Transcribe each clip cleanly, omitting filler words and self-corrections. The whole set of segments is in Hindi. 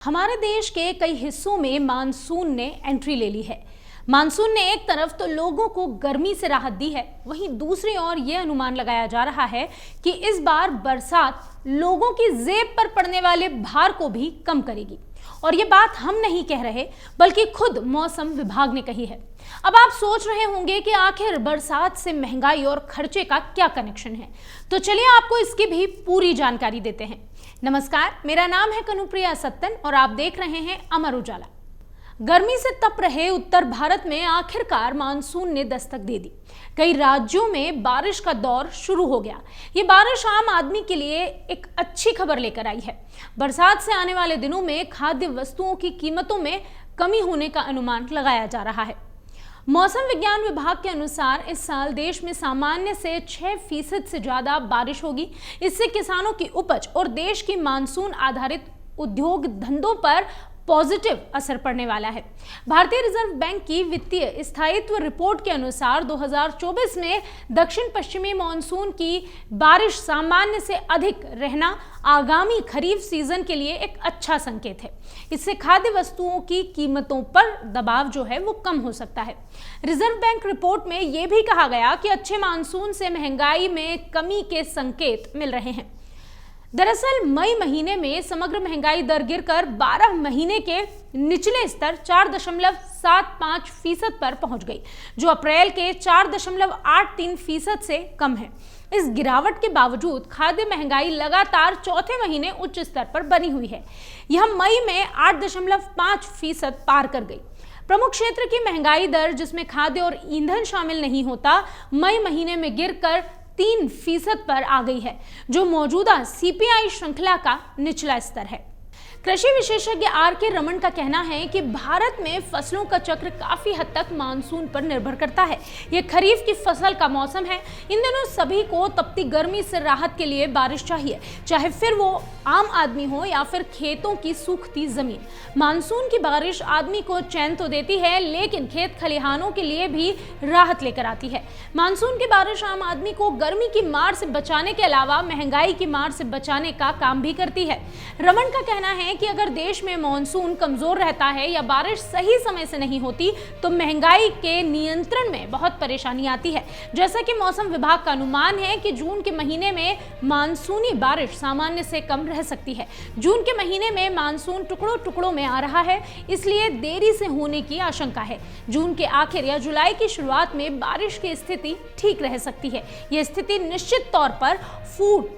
हमारे देश के कई हिस्सों में मानसून ने एंट्री ले ली है। मानसून ने एक तरफ तो लोगों को गर्मी से राहत दी है, वहीं दूसरी ओर यह अनुमान लगाया जा रहा है कि इस बार बरसात लोगों की जेब पर पड़ने वाले भार को भी कम करेगी। और ये बात हम नहीं कह रहे, बल्कि खुद मौसम विभाग ने कही है। अब आप सोच रहे होंगे कि आखिर बरसात से महंगाई और खर्चे का क्या कनेक्शन है, तो चलिए आपको इसकी भी पूरी जानकारी देते हैं। नमस्कार, मेरा नाम है कनुप्रिया सत्तन और आप देख रहे हैं अमर उजाला। गर्मी से तप रहे उत्तर भारत में आखिरकार मानसून ने दस्तक दे दी। कई राज्यों में बारिश का दौर शुरू हो गया। ये बारिश आम आदमी के लिए एक अच्छी खबर लेकर आई है। बरसात से आने वाले दिनों में खाद्य वस्तुओं की कीमतों में कमी होने का अनुमान लगाया जा रहा है। मौसम विज्ञान विभाग के अनुसार इस साल देश में सामान्य से 6% से ज्यादा बारिश होगी। इससे किसानों की उपज और देश की मानसून आधारित उद्योग धंधों पर पॉजिटिव असर पड़ने वाला है। भारतीय रिजर्व बैंक की वित्तीय स्थायित्व रिपोर्ट के अनुसार 2024 में दक्षिण पश्चिमी मानसून की बारिश सामान्य से अधिक रहना आगामी खरीफ सीजन के लिए एक अच्छा संकेत है। इससे खाद्य वस्तुओं की कीमतों पर दबाव जो है वो कम हो सकता है। रिजर्व बैंक रिपोर्ट में यह भी कहा गया कि अच्छे मानसून से महंगाई में कमी के संकेत मिल रहे हैं। दरअसल मई महीने में समग्र महंगाई दर गिरकर 12 महीने के निचले स्तर 4.75% पर पहुंच गई, जो अप्रैल के 4.83% से कम है। इस गिरावट के बावजूद खाद्य महंगाई लगातार चौथे महीने उच्च स्तर पर बनी हुई है। यह मई में 8.5% पार कर गई। प्रमुख क्षेत्र की महंगाई दर, जिसमें खाद्य और ईंधन शामिल नहीं होता, मई महीने में गिरकर 3% पर आ गई है, जो मौजूदा सीपीआई श्रृंखला का निचला स्तर है। कृषि विशेषज्ञ आर.के. रमन का कहना है कि भारत में फसलों का चक्र काफी हद तक मानसून पर निर्भर करता है। यह खरीफ की फसल का मौसम है। इन दिनों सभी को तपती गर्मी से राहत के लिए बारिश चाहिए, चाहे फिर वो आम आदमी हो या फिर खेतों की सूखती जमीन। मानसून की बारिश आदमी को चैन तो देती है, लेकिन खेत खलिहानों के लिए भी राहत लेकर आती है। मानसून की बारिश आम आदमी को गर्मी की मार से बचाने के अलावा महंगाई की मार से बचाने का काम भी करती है। रमन का कहना है कि अगर देश में मॉनसून कमजोर रहता है या बारिश सही समय से नहीं होती, तो महंगाई के नियंत्रण में बहुत परेशानी आती है। जैसा कि मौसम विभाग का अनुमान है कि जून के महीने में मानसूनी बारिश सामान्य से कम रह सकती है। जून के महीने में मानसून टुकड़ों टुकड़ों में आ रहा है, इसलिए देरी से होने की आशंका है। जून के आखिर या जुलाई की शुरुआत में बारिश की स्थिति ठीक रह सकती है। यह स्थिति निश्चित तौर पर फूड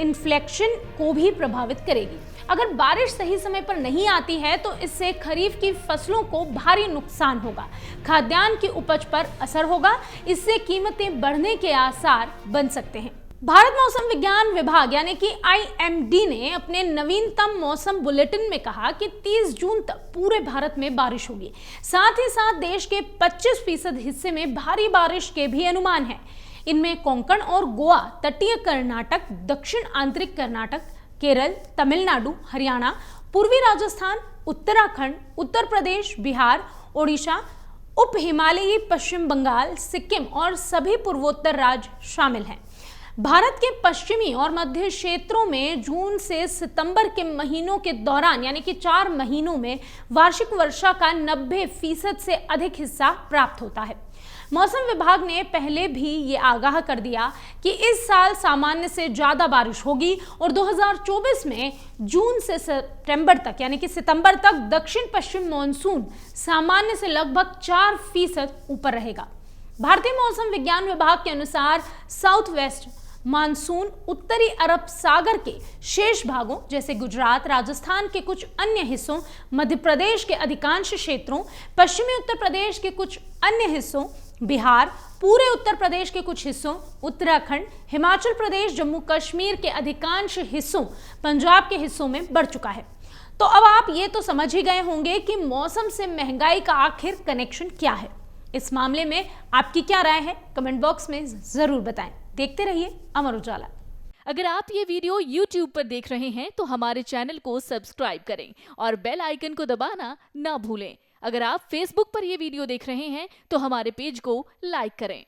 इन्फ्लेशन को भी प्रभावित करेगी। अगर बारिश सही समय पर नहीं आती है तो इससे खरीफ की फसलों को भारी नुकसान होगा। खाद्यान्न की उपज पर असर होगा। इससे कीमतें बढ़ने के आसार बन सकते हैं। भारत मौसम विज्ञान विभाग यानी कि IMD ने अपने नवीनतम मौसम बुलेटिन में कहा कि 30 जून तक पूरे भारत में बारिश होगी। साथ ही साथ देश के 25% हिस्से में भारी बारिश के भी अनुमान है। इनमें कोंकण और गोवा, तटीय कर्नाटक, दक्षिण आंतरिक कर्नाटक, केरल, तमिलनाडु, हरियाणा, पूर्वी राजस्थान, उत्तराखंड, उत्तर प्रदेश, बिहार, ओडिशा, उप हिमालयी पश्चिम बंगाल, सिक्किम और सभी पूर्वोत्तर राज्य शामिल हैं। भारत के पश्चिमी और मध्य क्षेत्रों में जून से सितंबर के महीनों के दौरान यानी कि 4 महीनों में वार्षिक वर्षा का 90% से अधिक हिस्सा प्राप्त होता है। मौसम विभाग ने पहले भी ये आगाह कर दिया कि इस साल सामान्य से ज्यादा बारिश होगी और 2024 में जून से सितंबर तक यानी कि सितंबर तक दक्षिण पश्चिम मानसून सामान्य से लगभग 4% ऊपर रहेगा। भारतीय मौसम विज्ञान विभाग के अनुसार साउथ वेस्ट मानसून उत्तरी अरब सागर के शेष भागों जैसे गुजरात, राजस्थान के कुछ अन्य हिस्सों, मध्य प्रदेश के अधिकांश क्षेत्रों, पश्चिमी उत्तर प्रदेश के कुछ अन्य हिस्सों, बिहार, पूरे उत्तर प्रदेश के कुछ हिस्सों, उत्तराखंड, हिमाचल प्रदेश, जम्मू कश्मीर के अधिकांश हिस्सों, पंजाब के हिस्सों में बढ़ चुका है। तो अब आप ये तो समझ ही गए होंगे कि मौसम से महंगाई का आखिर कनेक्शन क्या है। इस मामले में आपकी क्या राय है, कमेंट बॉक्स में जरूर बताएं। देखते रहिए अमर उजाला। अगर आप ये वीडियो YouTube पर देख रहे हैं तो हमारे चैनल को सब्सक्राइब करें और बेल आइकन को दबाना ना भूलें। अगर आप Facebook पर ये वीडियो देख रहे हैं तो हमारे पेज को लाइक करें।